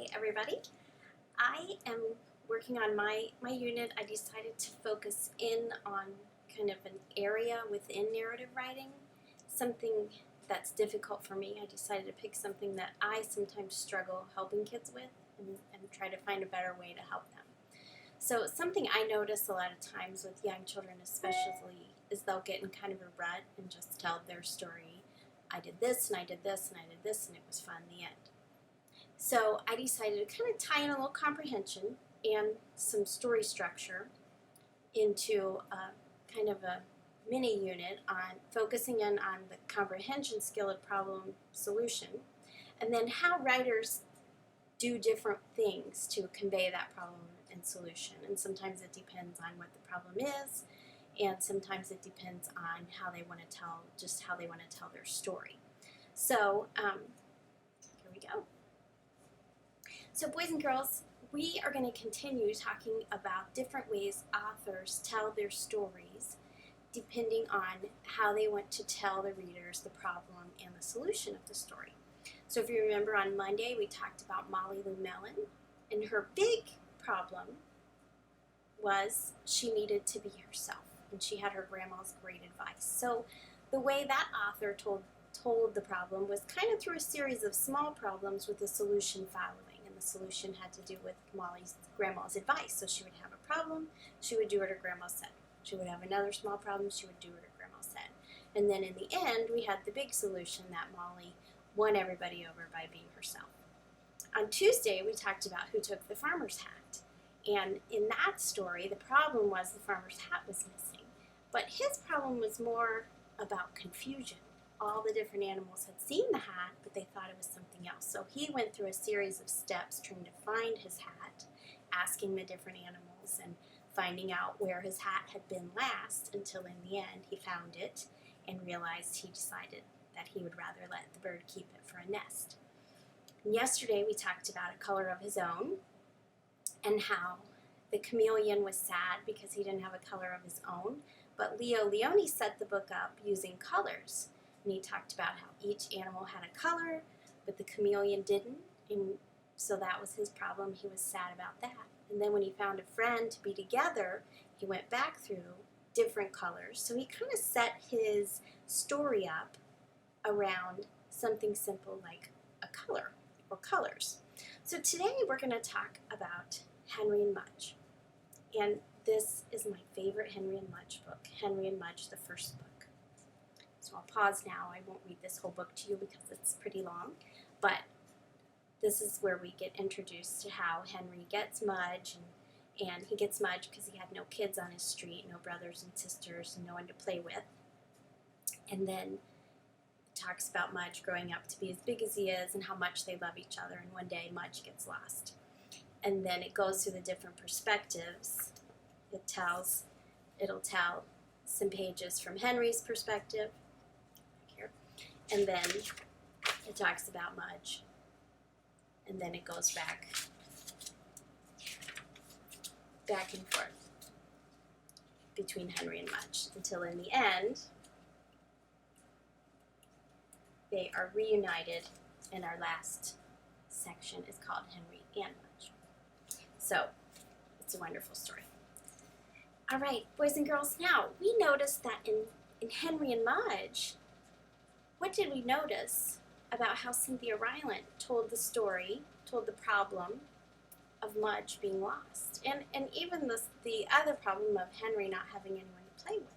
Hey everybody. I am working on my unit. I decided to focus in on kind of an area within narrative writing, something that's difficult for me. I decided to pick something that I sometimes struggle helping kids with and try to find a better way to help them. So something I notice a lot of times with young children especially is they'll get in kind of a rut and just tell their story. I did this and I did this and I did this and it was fun in the end. So I decided to kind of tie in a little comprehension and some story structure into kind of a mini unit on focusing in on the comprehension skill of problem solution, and then how writers do different things to convey that problem and solution. And sometimes it depends on what the problem is, and sometimes it depends on how they want to tell their story. So here we go. So boys and girls, we are going to continue talking about different ways authors tell their stories depending on how they want to tell the readers the problem and the solution of the story. So if you remember on Monday, we talked about Molly Lou Mellon, and her big problem was she needed to be herself, and she had her grandma's great advice. So the way that author told the problem was kind of through a series of small problems with the solution following. The solution had to do with Molly's grandma's advice. So she would have a problem, she would do what her grandma said. She would have another small problem, she would do what her grandma said. And then in the end, we had the big solution that Molly won everybody over by being herself. On Tuesday, we talked about Who Took the Farmer's Hat. And in that story, the problem was the farmer's hat was missing. But his problem was more about confusion. All the different animals had seen the hat, but they thought it was something else. So he went through a series of steps trying to find his hat, asking the different animals and finding out where his hat had been last, until in the end he found it and realized he decided that he would rather let the bird keep it for a nest. And yesterday we talked about A Color of His Own and how the chameleon was sad because he didn't have a color of his own, but Leo Lionni set the book up using colors. And he talked about how each animal had a color, but the chameleon didn't, and so that was his problem. He was sad about that. And then when he found a friend to be together, he went back through different colors. So he kind of set his story up around something simple like a color or colors. So today we're going to talk about Henry and Mudge. And this is my favorite Henry and Mudge book, Henry and Mudge, the first book. So I'll pause now. I won't read this whole book to you because it's pretty long, but this is where we get introduced to how Henry gets Mudge, and he gets Mudge because he had no kids on his street, no brothers and sisters, and no one to play with. And then it talks about Mudge growing up to be as big as he is and how much they love each other, and one day Mudge gets lost. And then it goes through the different perspectives. It'll tell some pages from Henry's perspective, and then it talks about Mudge, and then it goes back and forth between Henry and Mudge until in the end they are reunited, and our last section is called Henry and Mudge. So it's a wonderful story. All right, boys and girls, now we noticed that in Henry and Mudge, what did we notice about how Cynthia Rylant told the problem of Mudge being lost, and even the other problem of Henry not having anyone to play with?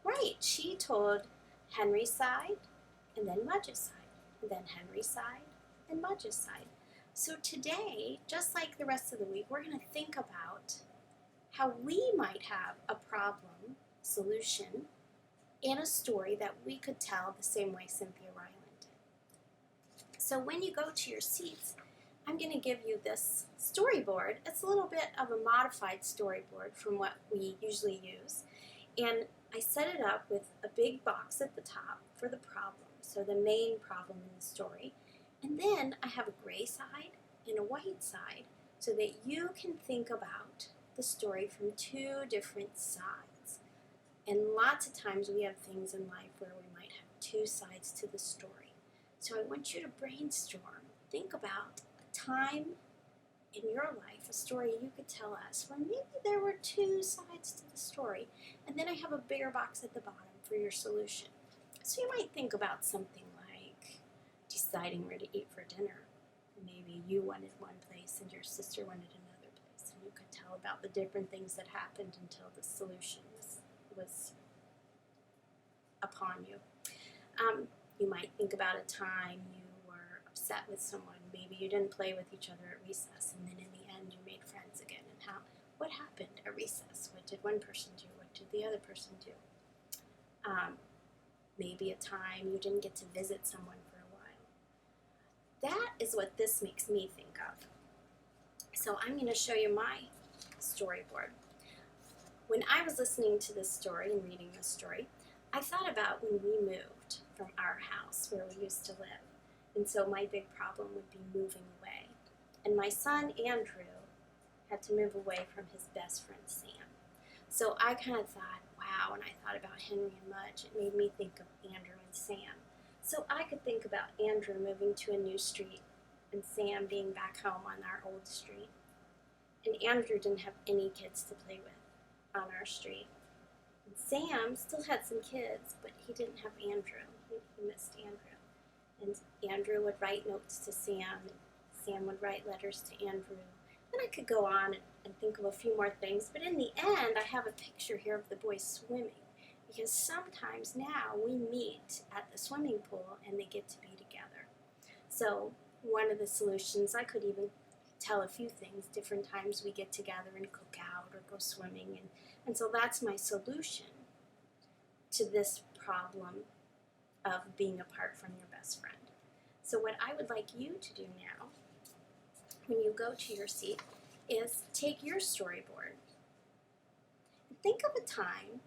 Right, she told Henry's side, and then Mudge's side, and then Henry's side, and Mudge's side. So today, just like the rest of the week, we're going to think about how we might have a problem solution in a story that we could tell the same way Cynthia Rylant did. So when you go to your seats, I'm going to give you this storyboard. It's a little bit of a modified storyboard from what we usually use. And I set it up with a big box at the top for the problem, so the main problem in the story. And then I have a gray side and a white side so that you can think about the story from two different sides. And lots of times we have things in life where we might have two sides to the story. So I want you to brainstorm think about a time in your life, a story you could tell us where maybe there were two sides to the story, and then I have a bigger box at the bottom for your solution. So you might think about something like deciding where to eat for dinner. Maybe you wanted one place and your sister wanted another place, and you could tell about the different things that happened until the solution was upon you. You might think about a time you were upset with someone. Maybe you didn't play with each other at recess, and then in the end you made friends again. And what happened at recess? What did one person do? What did the other person do? Maybe a time you didn't get to visit someone for a while. That is what this makes me think of. So I'm going to show you my storyboard. When I was listening to this story and reading this story, I thought about when we moved from our house where we used to live. And so my big problem would be moving away. And my son, Andrew, had to move away from his best friend, Sam. So I kind of thought, wow, when I thought about Henry and Mudge, it made me think of Andrew and Sam. So I could think about Andrew moving to a new street and Sam being back home on our old street. And Andrew didn't have any kids to play with on our street. And Sam still had some kids, but he didn't have Andrew. He missed Andrew. And Andrew would write notes to Sam, and Sam would write letters to Andrew. And I could go on and think of a few more things, but in the end, I have a picture here of the boys swimming, because sometimes now we meet at the swimming pool and they get to be together. So one of the solutions, I could even tell a few things, different times we get together and cook out or go swimming, and so that's my solution to this problem of being apart from your best friend. So what I would like you to do now, when you go to your seat, is take your storyboard and think of a time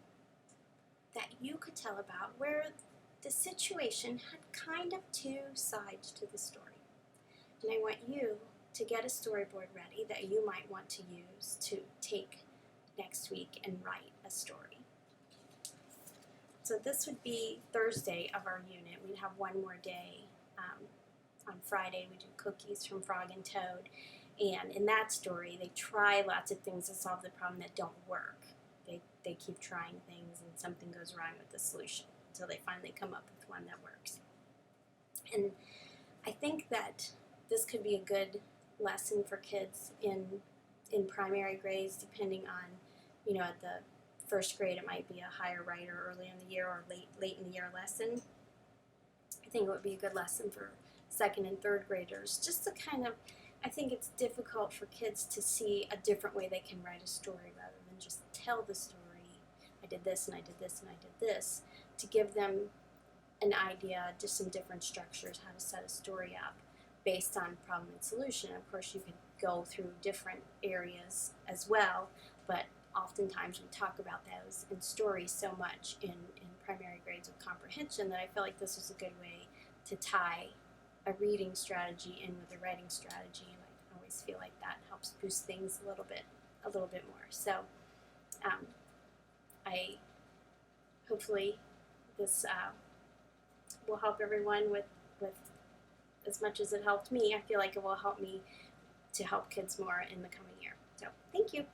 that you could tell about where the situation had kind of two sides to the story. And I want you to get a storyboard ready that you might want to use to take next week and write a story. So this would be Thursday of our unit. We'd have one more day. On Friday we do cookies from Frog and Toad, and in that story they try lots of things to solve the problem that don't work. They keep trying things and something goes wrong with the solution until they finally come up with one that works. And I think that this could be a good lesson for kids in primary grades, depending on, at the first grade it might be a higher writer early in the year or late in the year lesson. I think it would be a good lesson for second and third graders, just to kind of, I think it's difficult for kids to see a different way they can write a story rather than just tell the story. I did this and I did this and I did this, to give them an idea, just some different structures, how to set a story up based on problem and solution. Of course, you could go through different areas as well, but oftentimes we talk about those in stories so much in primary grades of comprehension that I feel like this is a good way to tie a reading strategy in with a writing strategy, and I always feel like that helps boost things a little bit more. So I hopefully this will help everyone with as much as it helped me. I feel like it will help me to help kids more in the coming year. So thank you.